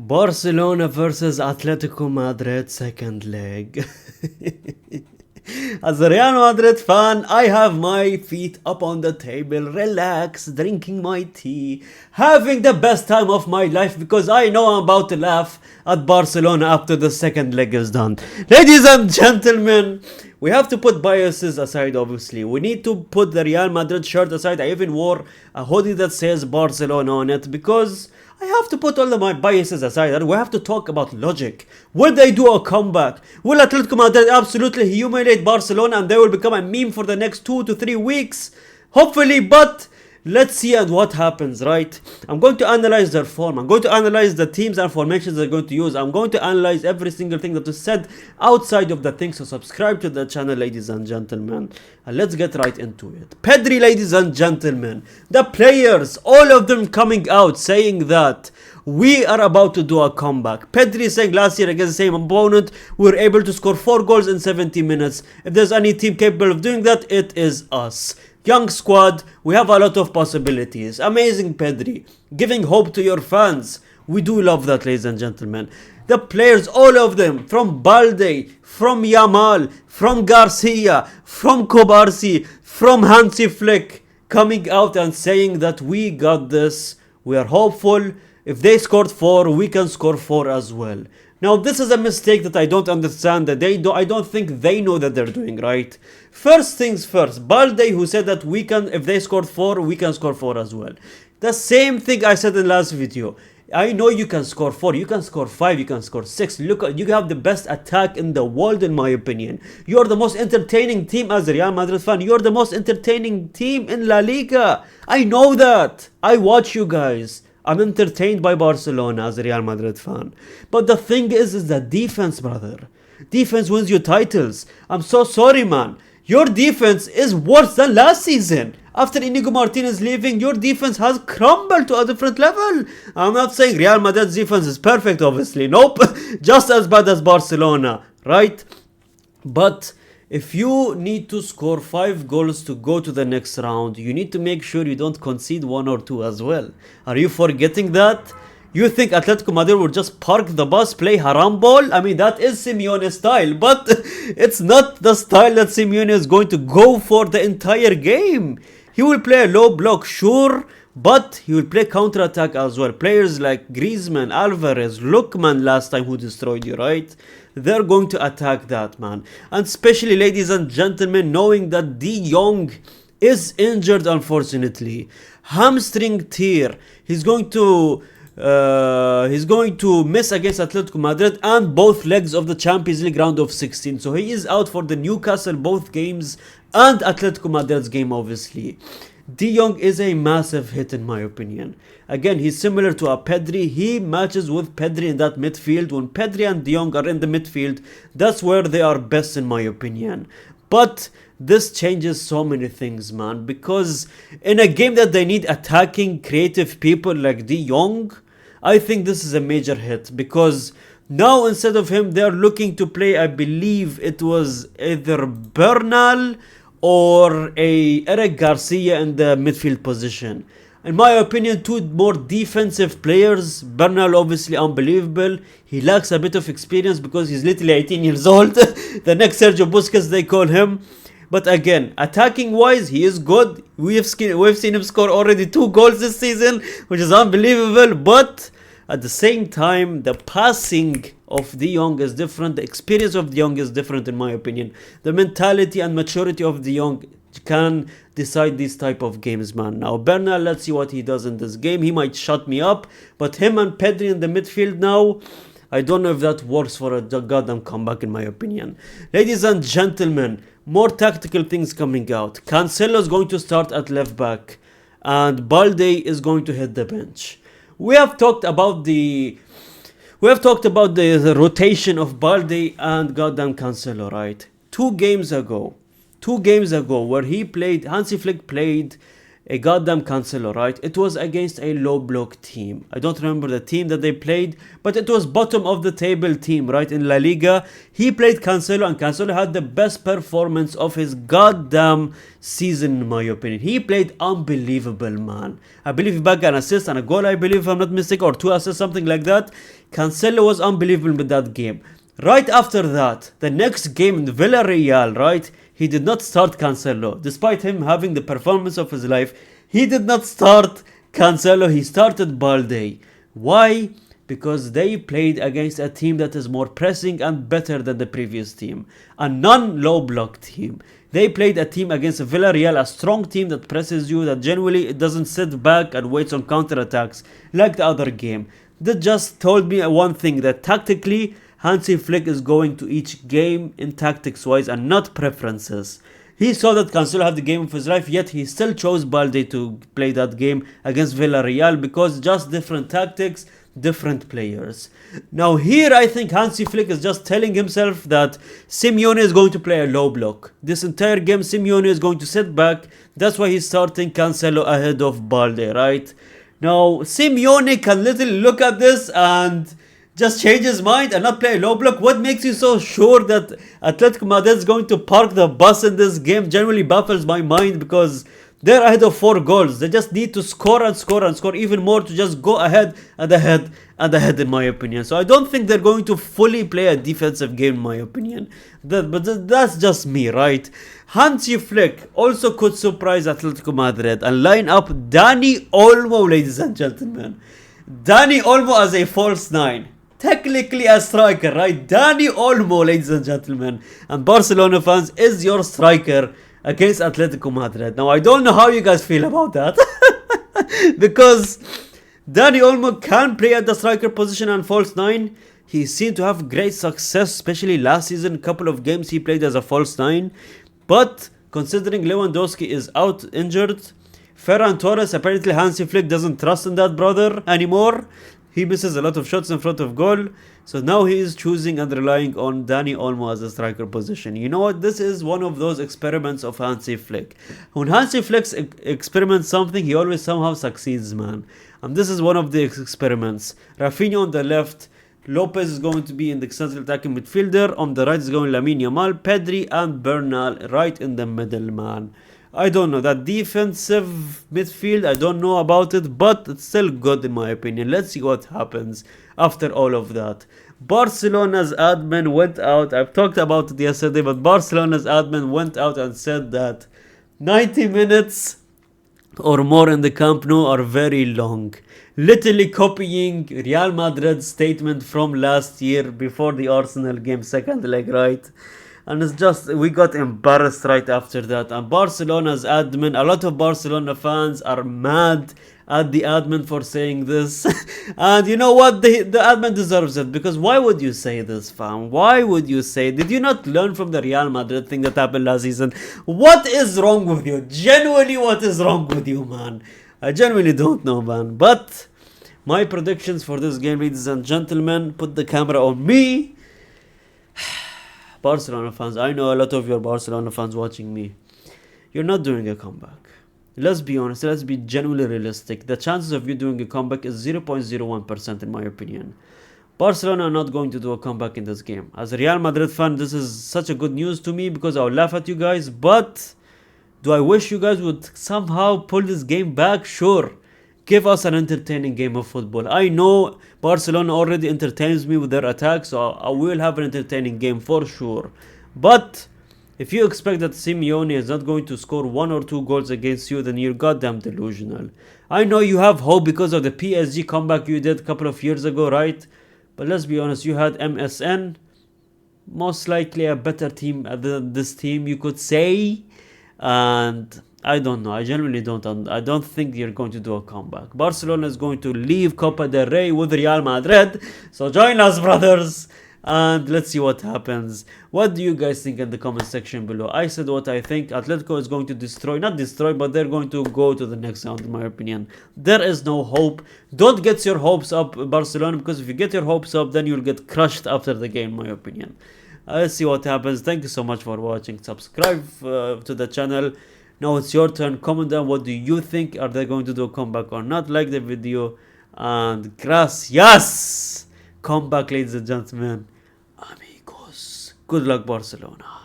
Barcelona versus Atletico Madrid second leg. As a Real Madrid fan, I have my feet up on the table, relax, drinking my tea, having the best time of my life because I know I'm about to laugh at Barcelona after the second leg is done. Ladies and gentlemen, we have to put biases aside, obviously. We need to put the Real Madrid shirt aside. I even wore a hoodie that says Barcelona on it because I have to put all of my biases aside and we have to talk about logic. Will they do a comeback? Will Atletico Madrid absolutely humiliate Barcelona and they will become a meme for the next 2 to 3 weeks? Hopefully, but let's see what happens, right? I'm going to analyze their form. I'm going to analyze the teams and formations they're going to use. I'm going to analyze every single thing that is said outside of the thing. So subscribe to the channel, ladies and gentlemen. And let's get right into it. Pedri, ladies and gentlemen. The players, all of them coming out saying that we are about to do a comeback. Pedri saying last year against the same opponent, we were able to score 4 goals in 70 minutes. If there's any team capable of doing that, it is us. Young squad, we have a lot of possibilities. Amazing Pedri, giving hope to your fans. We do love that, ladies and gentlemen. The players, all of them, from Balde, from Yamal, from Garcia, from Kobarsi, from Hansi Flick, coming out and saying that we got this. We are hopeful. If they scored 4, we can score 4 as well. Now this is a mistake that I don't understand, that I don't think they know that they're doing, right? First things first, Balde who said that we can, if they scored 4, we can score 4 as well. The same thing I said in last video. I know you can score 4, you can score 5, you can score 6. Look, you have the best attack in the world in my opinion. You're the most entertaining team as a Real Madrid fan. You're the most entertaining team in La Liga. I know that. I watch you guys. I'm entertained by Barcelona as a Real Madrid fan. But the thing is the defense, brother. Defense wins you titles. I'm so sorry, man. Your defense is worse than last season. After Inigo Martinez leaving, your defense has crumbled to a different level. I'm not saying Real Madrid's defense is perfect, obviously. Nope. Just as bad as Barcelona, right? But if you need to score 5 goals to go to the next round, you need to make sure you don't concede 1 or 2 as well. Are you forgetting that? You think Atletico Madrid will just park the bus, play haram ball? I mean, that is Simeone's style, but it's not the style that Simeone is going to go for the entire game. He will play a low block, sure, but he will play counter-attack as well. Players like Griezmann, Alvarez, Lookman last time who destroyed you, right? They're going to attack that, man. And especially, ladies and gentlemen, knowing that De Jong is injured, unfortunately. Hamstring tear. He's going to miss against Atletico Madrid and both legs of the Champions League round of 16. So he is out for the Newcastle both games and Atletico Madrid's game, obviously. De Jong is a massive hit in my opinion. Again, he's similar to a Pedri. He matches with Pedri in that midfield. When Pedri and De Jong are in the midfield, that's where they are best in my opinion. But this changes so many things, man. Because in a game that they need attacking, creative people like De Jong, I think this is a major hit. Because now instead of him, they're looking to play, I believe it was either Bernal or a Eric Garcia in the midfield position. In my opinion, 2 more defensive players. Bernal obviously unbelievable. He lacks a bit of experience because he's literally 18 years old. The next Sergio Busquets they call him. But again, attacking wise, he is good. We've seen him score already 2 goals this season, which is unbelievable. But at the same time, the passing of De Jong is different. The experience of De Jong is different in my opinion. The mentality and maturity of De Jong can decide these type of games, man. Now Bernal, let's see what he does in this game. He might shut me up. But him and Pedri in the midfield now, I don't know if that works for a goddamn comeback in my opinion. Ladies and gentlemen, more tactical things coming out. Cancelo is going to start at left back. And Balde is going to hit the bench. We have talked about the rotation of Balde and goddamn Cancelo, right? 2 games ago where he played, Hansi Flick played a goddamn Cancelo, right? It was against a low block team. I don't remember the team that they played, but it was bottom of the table team, right? In La Liga, he played Cancelo, and Cancelo had the best performance of his goddamn season, in my opinion. He played unbelievable, man. I believe he bagged an assist and a goal, I believe, if I'm not mistaken, or 2 assists, something like that. Cancelo was unbelievable with that game. Right after that, the next game in Villarreal, right? He did not start Cancelo. Despite him having the performance of his life, he did not start Cancelo. He started Balde. Why? Because they played against a team that is more pressing and better than the previous team. A non-low block team. They played a team against Villarreal, a strong team that presses you, that generally it doesn't sit back and waits on counter-attacks like the other game. That just told me one thing, that tactically, Hansi Flick is going to each game in tactics wise and not preferences. He saw that Cancelo had the game of his life, yet he still chose Balde to play that game against Villarreal because just different tactics, different players. Now here I think Hansi Flick is just telling himself that Simeone is going to play a low block. This entire game Simeone is going to sit back. That's why he's starting Cancelo ahead of Balde, right? Now Simeone can literally look at this and just change his mind and not play a low block. What makes you so sure that Atletico Madrid is going to park the bus in this game generally baffles my mind, because they're ahead of 4 goals. They just need to score and score and score even more to just go ahead and ahead and ahead, in my opinion. So I don't think they're going to fully play a defensive game, in my opinion. But that's just me, right? Hansi Flick also could surprise Atletico Madrid and line up Dani Olmo, ladies and gentlemen. Dani Olmo as a false 9. Technically a striker, right? Dani Olmo, ladies and gentlemen, and Barcelona fans, is your striker against Atletico Madrid. Now I don't know how you guys feel about that because Dani Olmo can play at the striker position and false 9. He seemed to have great success, especially last season. A couple of games he played as a false 9, but considering Lewandowski is out injured, Ferran Torres, apparently Hansi Flick doesn't trust in that brother anymore. He misses a lot of shots in front of goal. So now he is choosing and relying on Dani Olmo as a striker position. You know what? This is one of those experiments of Hansi Flick. When Hansi Flick experiments something, he always somehow succeeds, man. And this is one of the experiments. Rafinha on the left. Lopez is going to be in the central attacking midfielder. On the right is going Lamine Yamal, Pedri and Bernal right in the middle, man. I don't know, that defensive midfield, I don't know about it, but it's still good in my opinion. Let's see what happens after all of that. Barcelona's admin went out, I've talked about it yesterday, but Barcelona's admin went out and said that 90 minutes or more in the Camp Nou are very long. Literally copying Real Madrid's statement from last year before the Arsenal game, second leg, right? And it's just, we got embarrassed right after that. And Barcelona's admin, a lot of Barcelona fans are mad at the admin for saying this. And you know what? The admin deserves it. Because why would you say this, fam? Why would you say? Did you not learn from the Real Madrid thing that happened last season? What is wrong with you? Genuinely, what is wrong with you, man? I genuinely don't know, man. But my predictions for this game, ladies and gentlemen, put the camera on me. Barcelona fans, I know a lot of your Barcelona fans watching me. You're not doing a comeback. Let's be honest, let's be genuinely realistic. The chances of you doing a comeback is 0.01% in my opinion. Barcelona are not going to do a comeback in this game. As a Real Madrid fan, this is such a good news to me because I'll laugh at you guys. But do I wish you guys would somehow pull this game back? Sure. Give us an entertaining game of football. I know Barcelona already entertains me with their attacks, so I will have an entertaining game for sure. But if you expect that Simeone is not going to score 1 or 2 goals against you, then you're goddamn delusional. I know you have hope because of the PSG comeback you did a couple of years ago, right? But let's be honest, you had MSN, most likely a better team than this team, you could say. And I don't know. I genuinely don't. I don't think you're going to do a comeback. Barcelona is going to leave Copa del Rey with Real Madrid. So join us, brothers. And let's see what happens. What do you guys think in the comment section below? I said what I think. Atletico is going to destroy. Not destroy, but they're going to go to the next round, in my opinion. There is no hope. Don't get your hopes up, Barcelona. Because if you get your hopes up, then you'll get crushed after the game, in my opinion. Let's see what happens. Thank you so much for watching. Subscribe to the channel. Now it's your turn. Comment down what do you think. Are they going to do a comeback or not? Like the video. And gracias. Comeback, ladies and gentlemen. Amigos. Good luck, Barcelona.